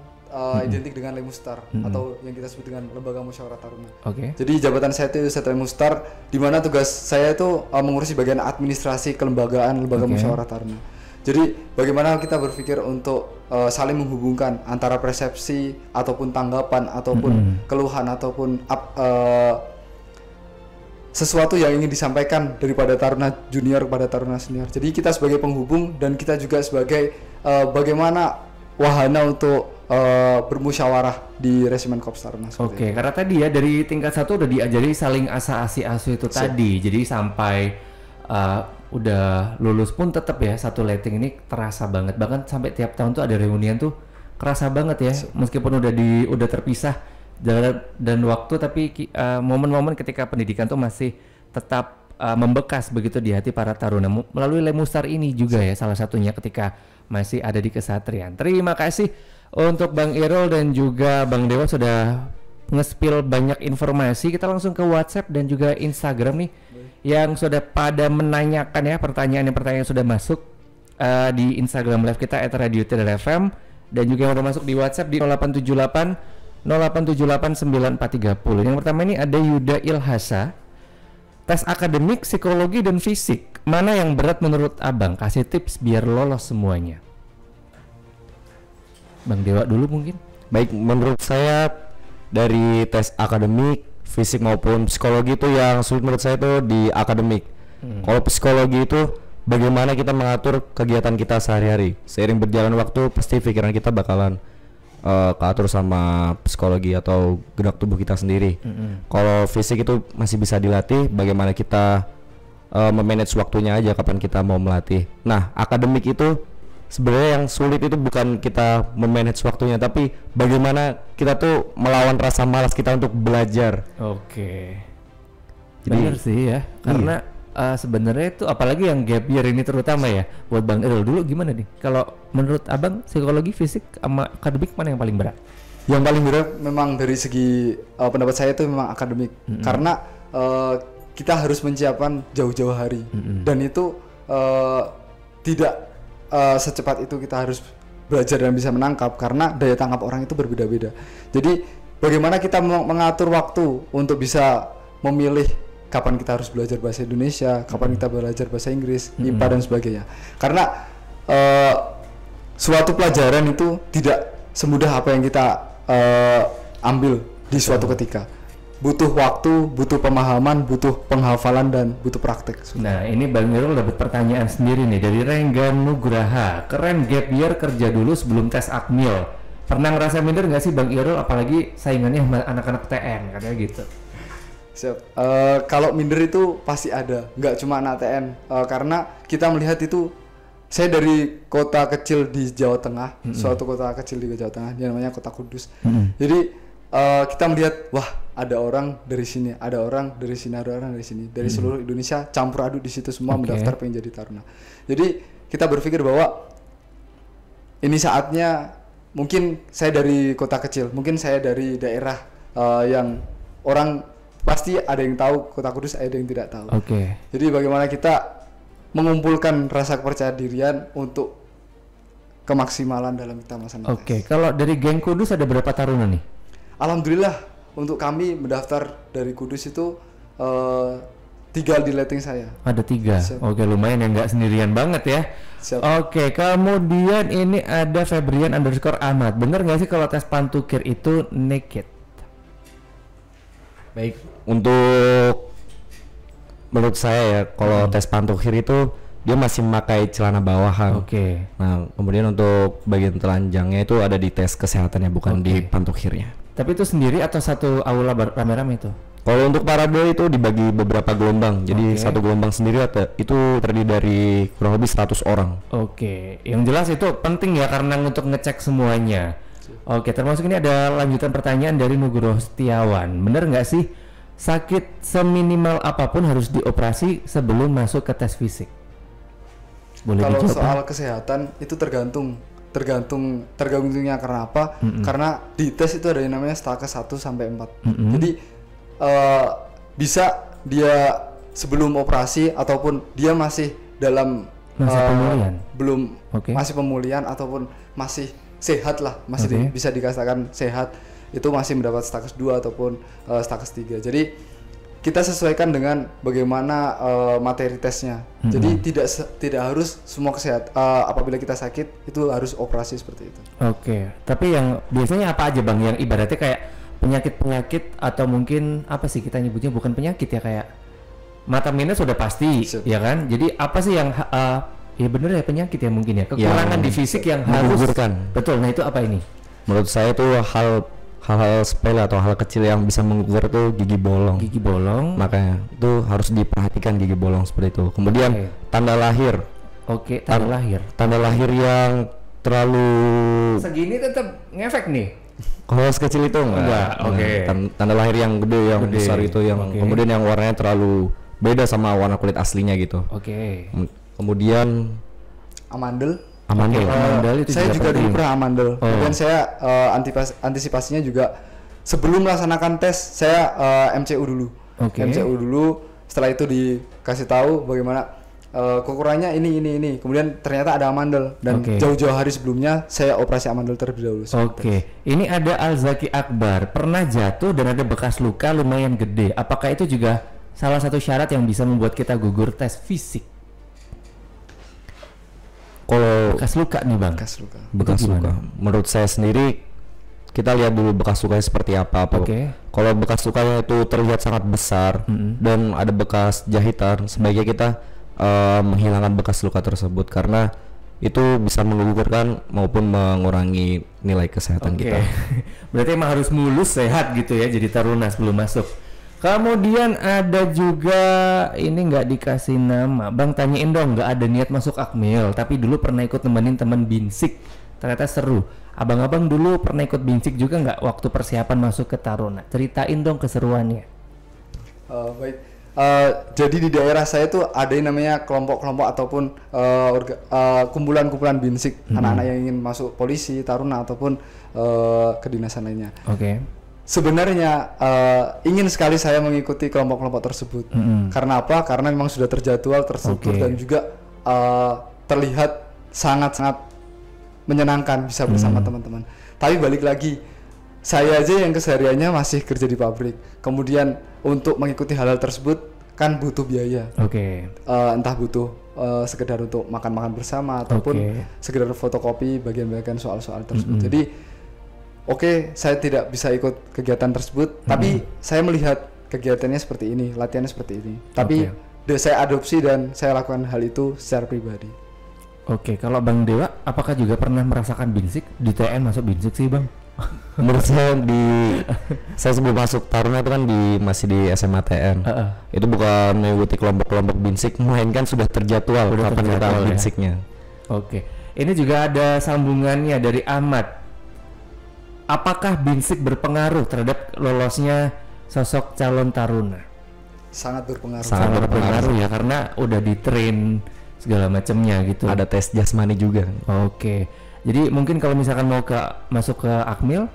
identik dengan Lemustar atau yang kita sebut dengan Lembaga Musyawarah Taruna. Jadi jabatan saya itu Setra Lemustar, di mana tugas saya itu mengurusi bagian administrasi kelembagaan Lembaga Musyawarah Taruna. Jadi bagaimana kita berpikir untuk saling menghubungkan antara persepsi ataupun tanggapan ataupun keluhan ataupun sesuatu yang ingin disampaikan daripada taruna junior kepada taruna senior. Jadi kita sebagai penghubung dan kita juga sebagai bagaimana wahana untuk bermusyawarah di Resimen Korps Taruna. Karena tadi ya dari tingkat 1 udah diajari saling asa-asi-asu itu tadi. Jadi sampai udah lulus pun tetap ya satu letting ini terasa banget. Bahkan sampai tiap tahun tuh ada reunian tuh kerasa banget ya. Meskipun udah terpisah, dan waktu, tapi momen-momen ketika pendidikan tuh masih tetap membekas begitu di hati para taruna melalui Lemustar ini juga ya, salah satunya ketika masih ada di Kesatrian. Terima kasih untuk Bang Irul dan juga Bang Dewa sudah nge-spill banyak informasi. Kita langsung ke WhatsApp dan juga Instagram nih yang sudah pada menanyakan ya, pertanyaan sudah masuk di Instagram live kita @radio3.fm, dan juga yang udah masuk di WhatsApp di 0878 0878 9430. Yang pertama ini ada Yuda Ilhasa. Tes akademik, psikologi, dan fisik, mana yang berat menurut Abang? Kasih tips biar lolos semuanya. Bang Dewa dulu mungkin. Baik, menurut saya dari tes akademik, fisik maupun psikologi itu yang sulit menurut saya itu di akademik. Kalau psikologi itu bagaimana kita mengatur kegiatan kita sehari-hari. Seiring berjalan waktu pasti pikiran kita bakalan keatur sama psikologi atau gerak tubuh kita sendiri. Kalau fisik itu masih bisa dilatih, bagaimana kita memanage waktunya aja kapan kita mau melatih. Nah, akademik itu sebenarnya yang sulit itu bukan kita memanage waktunya, tapi bagaimana kita tuh melawan rasa malas kita untuk belajar. Oke. Benar sih ya, karena sebenarnya itu apalagi yang gap year ini terutama ya, buat Bang Irul dulu gimana nih? Kalau menurut Abang psikologi, fisik, sama akademik mana yang paling berat? Yang paling berat memang dari segi pendapat saya itu memang akademik, karena kita harus menyiapkan jauh-jauh hari, dan itu tidak secepat itu kita harus belajar dan bisa menangkap, karena daya tangkap orang itu berbeda-beda. Jadi bagaimana kita mengatur waktu untuk bisa memilih kapan kita harus belajar bahasa Indonesia, kapan kita belajar bahasa Inggris, IPA dan sebagainya. Karena suatu pelajaran itu tidak semudah apa yang kita ambil di suatu ketika. Butuh waktu, butuh pemahaman, butuh penghafalan, dan butuh praktek. Nah, ini Bang Irul dapat pertanyaan sendiri nih dari Rengga Nugraha. Keren, gap year kerja dulu sebelum tes akmil. Pernah ngerasa minder nggak sih Bang Irul, apalagi saingannya sama anak-anak TN katanya gitu? Siap. Kalau minder itu pasti ada, nggak cuma anak TN, karena kita melihat itu. Saya dari kota kecil di Jawa Tengah, suatu kota kecil di Jawa Tengah, yang namanya Kota Kudus. Jadi kita melihat, wah ada orang dari sini, ada orang dari sini, ada orang dari sini, dari seluruh Indonesia campur aduk di situ semua mendaftar pengen jadi taruna. Jadi kita berpikir bahwa ini saatnya, mungkin saya dari kota kecil, mungkin saya dari daerah yang orang pasti ada yang tahu Kota Kudus, ada yang tidak tahu. Jadi bagaimana kita mengumpulkan rasa kepercayaan dirian untuk kemaksimalan dalam kita masing-masing. Kalau dari geng Kudus ada berapa taruna nih? Alhamdulillah untuk kami mendaftar dari Kudus itu 3 di letting saya. Ada 3. Lumayan ya, nggak sendirian banget ya. Siap. Kemudian ini ada Febrian_Ahmad. Bener nggak sih kalau tes pantukir itu naked? Baik, untuk menurut saya ya, kalau tes pantukir itu dia masih memakai celana bawahan. Nah, kemudian untuk bagian telanjangnya itu ada di tes kesehatannya, bukan di pantukirnya. Tapi itu sendiri atau satu aula rame-rame itu? Kalau untuk parade itu dibagi beberapa gelombang. Jadi satu gelombang sendiri itu terdiri dari kurang lebih 100 orang. Yang jelas itu penting ya, karena untuk ngecek semuanya. Termasuk ini ada lanjutan pertanyaan dari Nugroho Setiawan. Bener nggak sih sakit seminimal apapun harus dioperasi sebelum masuk ke tes fisik? Kalau soal kesehatan itu tergantungnya karena apa? Karena di tes itu ada yang namanya stakes 1 sampai 4. Jadi bisa dia sebelum operasi ataupun dia masih dalam pemulihan. Masih pemulihan ataupun masih sehat lah, masih bisa dikatakan sehat, itu masih mendapat stakes 2 ataupun stakes 3. Jadi kita sesuaikan dengan bagaimana materi tesnya. Jadi tidak harus semua kesehatan apabila kita sakit itu harus operasi seperti itu. Tapi yang biasanya apa aja Bang, yang ibaratnya kayak penyakit atau mungkin apa sih kita nyebutnya, bukan penyakit ya, kayak mata minus sudah pasti ya kan? Jadi apa sih yang ya bener ya penyakit ya mungkin ya, kekurangan di fisik yang harus menggugurkan. Betul. Nah itu apa ini? Menurut saya itu hal-hal sepele atau hal kecil yang bisa menggugur itu gigi bolong. Makanya itu harus diperhatikan gigi bolong seperti itu. Kemudian tanda lahir. Tanda lahir. Tanda lahir yang terlalu segini tetap ngefek nih. Kalau sekecil itu Enggak, oke. Tanda lahir yang gede, yang Gede, besar itu, yang oke. kemudian yang warnanya terlalu beda sama warna kulit aslinya gitu. Oke. Kemudian Amandel. amandel. Amandel itu Saya juga penting. dulu pernah amandel. Oh. Kemudian saya antisipasinya juga sebelum melaksanakan tes saya MCU dulu. Oke. MCU dulu. Setelah itu dikasih tahu bagaimana kekurangannya ini. Kemudian ternyata ada amandel dan Oke. jauh-jauh hari sebelumnya saya operasi amandel terlebih dahulu. Oke, ini ada Alzaki Akbar, pernah jatuh dan ada bekas luka lumayan gede. Apakah itu juga salah satu syarat yang bisa membuat kita gugur tes fisik? Kalau Bekas luka nih bang. Bekas luka. bekas Itu luka, gimana? menurut saya sendiri kita lihat dulu bekas lukanya seperti apa. Oke. Kalau bekas lukanya itu terlihat sangat besar dan ada bekas jahitan, sebaiknya kita menghilangkan bekas luka tersebut karena itu bisa menggugurkan maupun mengurangi nilai kesehatan Oke. kita. Berarti emang harus mulus sehat gitu ya, jadi taruna sebelum masuk. Kemudian ada juga ini nggak dikasih nama, bang tanyain dong, nggak ada niat masuk Akmil, tapi dulu pernah ikut nemenin teman Binsik, ternyata seru. Abang-abang dulu pernah ikut Binsik juga nggak waktu persiapan masuk ke taruna? Ceritain dong keseruannya. Baik. Jadi di daerah saya tuh ada yang namanya kelompok-kelompok ataupun kumpulan-kumpulan binsik, anak-anak yang ingin masuk polisi, taruna ataupun kedinasan lainnya. Oke. Sebenarnya ingin sekali saya mengikuti kelompok-kelompok tersebut. Karena apa? Karena memang sudah terjadwal, terstruktur Oke. dan juga terlihat sangat-sangat menyenangkan bisa bersama teman-teman. Tapi balik lagi, saya aja yang kesehariannya masih kerja di pabrik. Kemudian untuk mengikuti hal-hal tersebut kan butuh biaya. Oke. Entah butuh sekedar untuk makan-makan bersama ataupun Oke. sekedar fotokopi bagian-bagian soal-soal tersebut. Jadi oke, saya tidak bisa ikut kegiatan tersebut, tapi saya melihat kegiatannya seperti ini, latihannya seperti ini. Tapi saya adopsi dan saya lakukan hal itu secara pribadi. Oke, kalau Bang Dewa, apakah juga pernah merasakan Binsik? Di TN masuk Binsik sih bang? Menurut saya sebelum masuk taruna itu kan masih di SMA TN. Itu bukan mengikuti kelompok-kelompok binsik, melainkan sudah terjadwal Udah kapan kita terjadwal ya. binsiknya. Oke, ini juga ada sambungannya dari Ahmad. Apakah Binsik berpengaruh terhadap lolosnya sosok calon taruna? Sangat berpengaruh. Sangat Berpengaruh ya, karena udah di train segala macamnya gitu. Ada tes jasmani juga. Oke, jadi mungkin kalau misalkan mau masuk ke Akmil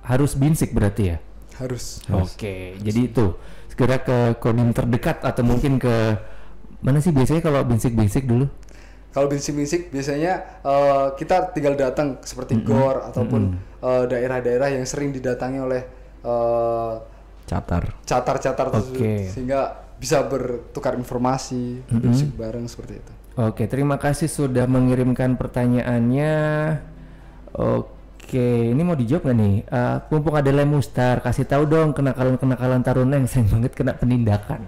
harus Binsik berarti ya? Harus. Oke, jadi itu segera ke kodim terdekat atau mungkin ke mana sih biasanya kalau Binsik dulu? Kalau binsik-binsik biasanya kita tinggal datang seperti GOR ataupun daerah-daerah yang sering didatangi oleh catar-catar tersebut, Oke. sehingga bisa bertukar informasi, binsik bareng seperti itu. Oke, terima kasih sudah mengirimkan pertanyaannya. Oke, ini mau dijawab nggak nih? Mumpung ada Lemustar, kasih tahu dong kenakalan-kenakalan taruna yang sering banget kena penindakan.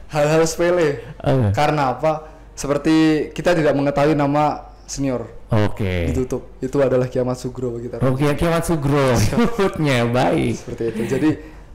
Hal-hal sepele. Karena apa? Seperti kita tidak mengetahui nama senior. Oke. Ditutup. Itu adalah kiamat sugro bagi taruna. Oke, Kiamat Sugro. Sebutnya baik. Seperti itu. Jadi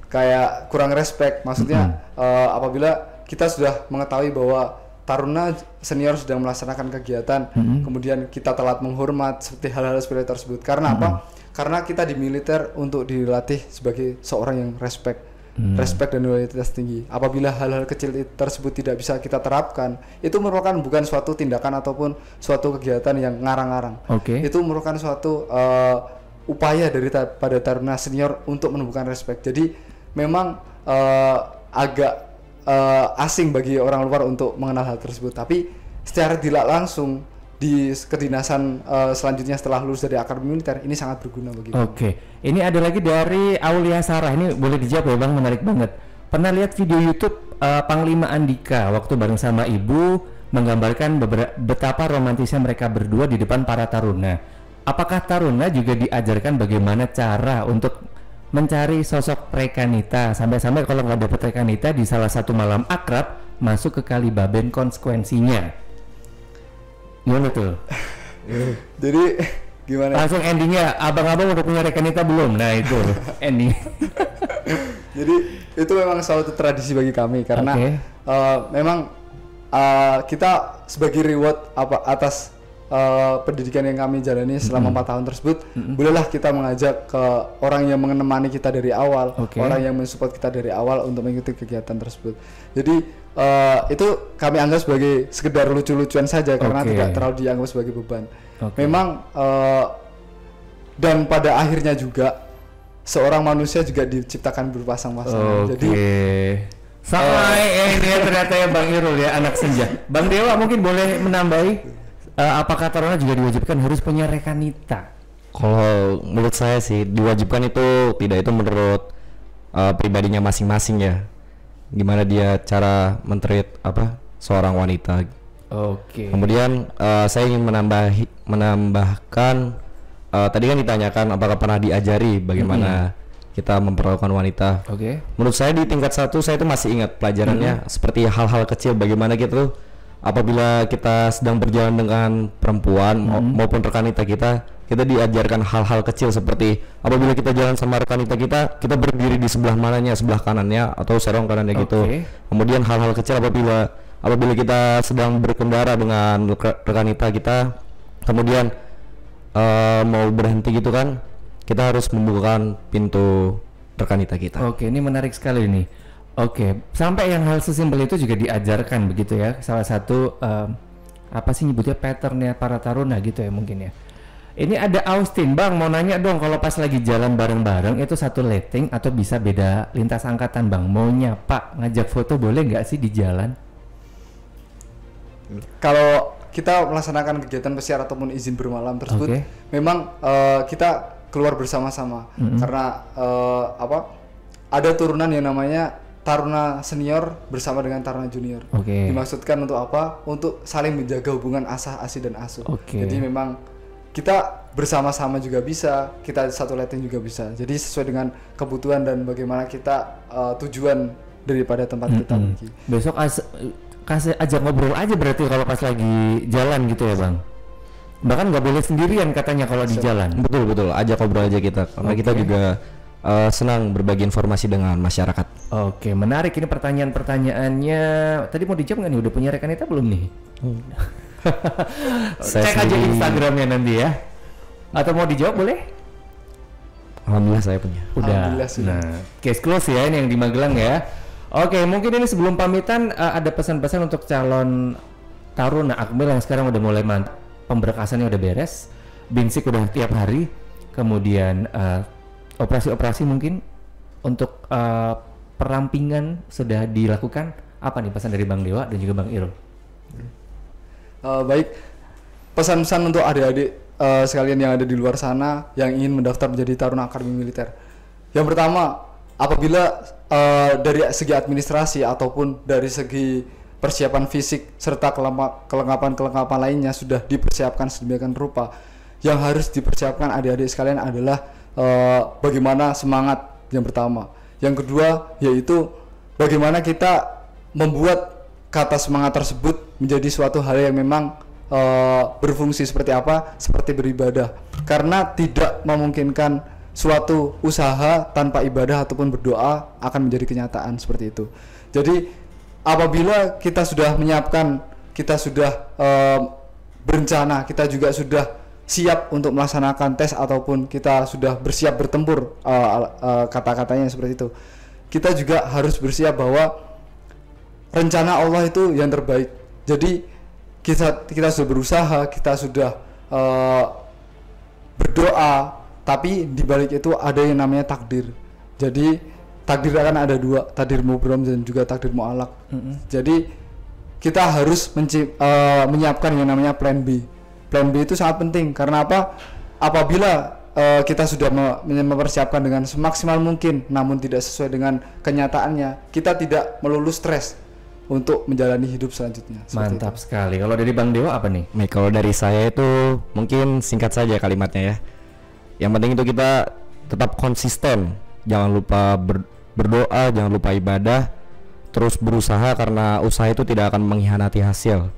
kayak kurang respect. Maksudnya apabila kita sudah mengetahui bahwa taruna senior sedang melaksanakan kegiatan, kemudian kita telat menghormat seperti hal-hal seperti tersebut. Karena apa? Karena kita di militer untuk dilatih sebagai seorang yang respect dan loyalitas tinggi. Apabila hal-hal kecil tersebut tidak bisa kita terapkan, itu merupakan bukan suatu tindakan ataupun suatu kegiatan yang ngarang-ngarang. Oke. Itu merupakan suatu upaya pada taruna senior untuk menumbuhkan respect. Jadi memang agak asing bagi orang luar untuk mengenal hal tersebut, tapi secara tidak langsung di kedinasan selanjutnya setelah lulus dari akademi militer ini sangat berguna bagi kami. Oke, ini ada lagi dari Aulia Sarah. Ini boleh dijawab ya bang, menarik banget. Pernah lihat video YouTube Panglima Andika waktu bareng sama ibu menggambarkan betapa romantisnya mereka berdua di depan para taruna. Apakah taruna juga diajarkan bagaimana cara untuk mencari sosok Rekanita, sampai-sampai kalau nggak dapet Rekanita di salah satu malam akrab masuk ke Kalibaben konsekuensinya? Gimana tuh? Jadi gimana? Langsung endingnya, abang-abang udah punya Rekanita belum? Nah itu ending. Jadi itu memang suatu tradisi bagi kami karena memang kita sebagai reward atas pendidikan yang kami jalani selama 4 tahun tersebut, bolehlah kita mengajak ke orang yang menemani kita dari awal, orang yang mensupport kita dari awal untuk mengikuti kegiatan tersebut. Jadi itu kami anggap sebagai sekedar lucu-lucuan saja karena tidak terlalu dianggap sebagai beban. Memang dan pada akhirnya juga seorang manusia juga diciptakan berpasang-pasangan. Jadi sama ini ya ternyata ya Bang Irul ya, anak senja. Bang Dewa mungkin boleh menambahi apakah Taruna juga diwajibkan harus punya rekanita? Kalau menurut saya sih diwajibkan itu tidak, itu menurut pribadinya masing-masing ya. Gimana dia cara men-treat seorang wanita. Kemudian saya ingin menambahkan tadi kan ditanyakan apakah pernah diajari bagaimana kita memperlakukan wanita. Menurut saya di tingkat 1 saya itu masih ingat pelajarannya seperti hal-hal kecil, bagaimana kita tuh apabila kita sedang berjalan dengan perempuan maupun rekanita kita diajarkan hal-hal kecil seperti apabila kita jalan sama rekanita kita berdiri di sebelah mananya, sebelah kanannya atau serong kanannya gitu. Kemudian hal-hal kecil apabila kita sedang berkendara dengan rekanita kita, kemudian mau berhenti gitu kan, kita harus membukakan pintu rekanita kita. Ini menarik sekali nih. Sampai yang hal sesimpel itu juga diajarkan begitu ya. Salah satu apa sih nyebutnya patternnya para taruna gitu ya mungkin ya. Ini ada Austin, Bang mau nanya dong, kalau pas lagi jalan bareng-bareng itu satu letting atau bisa beda lintas angkatan Bang, mau nyapa ngajak foto boleh nggak sih di jalan? Kalau kita melaksanakan kegiatan pesiar ataupun izin bermalam tersebut, memang kita keluar bersama-sama karena ada turunan yang namanya Taruna senior bersama dengan Taruna junior. Dimaksudkan untuk apa? Untuk saling menjaga hubungan asah, asi dan asuh. Jadi memang kita bersama-sama juga bisa, kita satu letting juga bisa. Jadi sesuai dengan kebutuhan dan bagaimana kita tujuan daripada tempat kita pergi. Besok kasih ajak ngobrol aja berarti kalau pas lagi jalan gitu ya Bang. Bahkan nggak boleh sendirian katanya kalau di jalan. Betul, ajak ngobrol aja kita karena kita juga senang berbagi informasi dengan masyarakat. Menarik ini pertanyaannya. Tadi mau dijawab nggak nih? Udah punya rekanita belum nih? Cek aja Instagramnya nanti ya. Atau mau dijawab boleh? Alhamdulillah saya punya. Udah. Nah, case close ya ini yang di Magelang ya. Mungkin ini sebelum pamitan ada pesan-pesan untuk calon Taruna Akmil yang sekarang udah mulai mantap. Pemberkasannya udah beres, binsik udah tiap hari, kemudian operasi-operasi mungkin untuk perampingan sudah dilakukan. Apa nih pesan dari Bang Dewa dan juga Bang Irul? Baik, pesan-pesan untuk adik-adik sekalian yang ada di luar sana yang ingin mendaftar menjadi Taruna Akademi Militer. Yang pertama, apabila dari segi administrasi ataupun dari segi persiapan fisik serta kelengkapan lainnya sudah dipersiapkan sedemikian rupa, yang harus dipersiapkan adik-adik sekalian adalah bagaimana semangat yang pertama. Yang kedua yaitu bagaimana kita membuat kata semangat tersebut menjadi suatu hal yang memang berfungsi seperti apa? Seperti beribadah. Karena tidak memungkinkan suatu usaha tanpa ibadah ataupun berdoa akan menjadi kenyataan seperti itu. Jadi apabila kita sudah menyiapkan, kita sudah berencana, kita juga sudah siap untuk melaksanakan tes ataupun kita sudah bersiap bertempur, kata-katanya seperti itu. Kita juga harus bersiap bahwa rencana Allah itu yang terbaik. Jadi kita sudah berusaha, kita sudah berdoa, tapi di balik itu ada yang namanya takdir. Jadi takdir akan ada dua, takdir mubram dan juga takdir mu'alak. Jadi kita harus menyiapkan yang namanya plan B. Plan B itu sangat penting karena apa? Apabila kita sudah mempersiapkan dengan semaksimal mungkin namun tidak sesuai dengan kenyataannya, kita tidak melulu stres untuk menjalani hidup selanjutnya. Mantap sekali. Kalau dari Bang Dewa apa nih? Baik, kalau dari saya itu mungkin singkat saja kalimatnya ya. Yang penting itu kita tetap konsisten, jangan lupa berdoa, jangan lupa ibadah, terus berusaha karena usaha itu tidak akan mengkhianati hasil.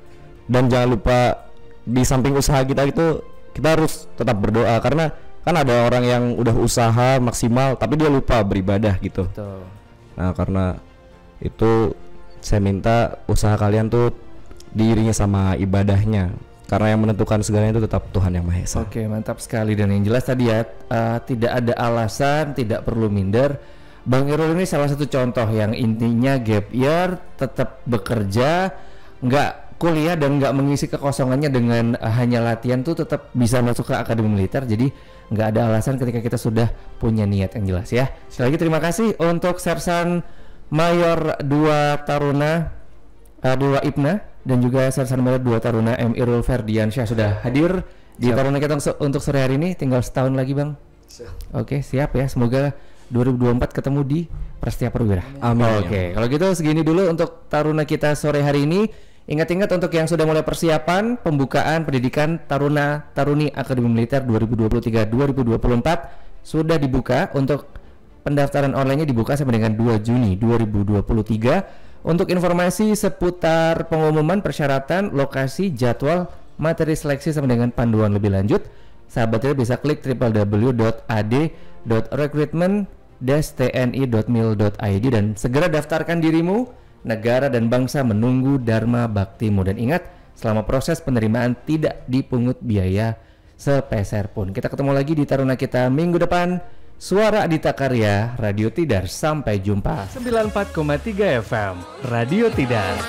Dan jangan lupa di samping usaha kita itu kita harus tetap berdoa karena kan ada orang yang udah usaha maksimal tapi dia lupa beribadah gitu. Betul. Nah karena itu saya minta usaha kalian tuh diiringi sama ibadahnya karena yang menentukan segalanya itu tetap Tuhan Yang Maha Esa. Oke, mantap sekali. Dan yang jelas tadi ya, tidak ada alasan, tidak perlu minder. Bang Irul ini salah satu contoh yang intinya gap year, tetap bekerja, nggak kuliah dan nggak mengisi kekosongannya dengan hanya latihan tuh tetap bisa masuk ke akademi militer. Jadi nggak ada alasan ketika kita sudah punya niat yang jelas ya. Sekali lagi terima kasih untuk Sersan Mayor 2 Taruna Dewa Ibna dan juga Sersan Mayor 2 Taruna M. Irul Ferdiansyah sudah hadir di Taruna kita untuk sore hari ini. Tinggal setahun lagi Bang. Oke, siap ya. Semoga 2024 ketemu di Prestia Perwira. Amin. Oke, kalau gitu segini dulu untuk Taruna kita sore hari ini. Ingat-ingat untuk yang sudah mulai persiapan pembukaan pendidikan Taruna Taruni Akademi Militer 2023-2024 sudah dibuka. Untuk pendaftaran online-nya dibuka sampai dengan 2 Juni 2023. Untuk informasi seputar pengumuman persyaratan, lokasi, jadwal, materi seleksi sampai dengan panduan lebih lanjut, sahabatnya bisa klik www.ad.recruitment-tni.mil.id dan segera daftarkan dirimu. Negara dan bangsa menunggu dharma baktimu. Dan ingat, selama proses penerimaan tidak dipungut biaya sepeser pun. Kita ketemu lagi di Taruna kita minggu depan. Suara Adita Karya, Radio Tidar. Sampai jumpa. 94,3 FM, Radio Tidar.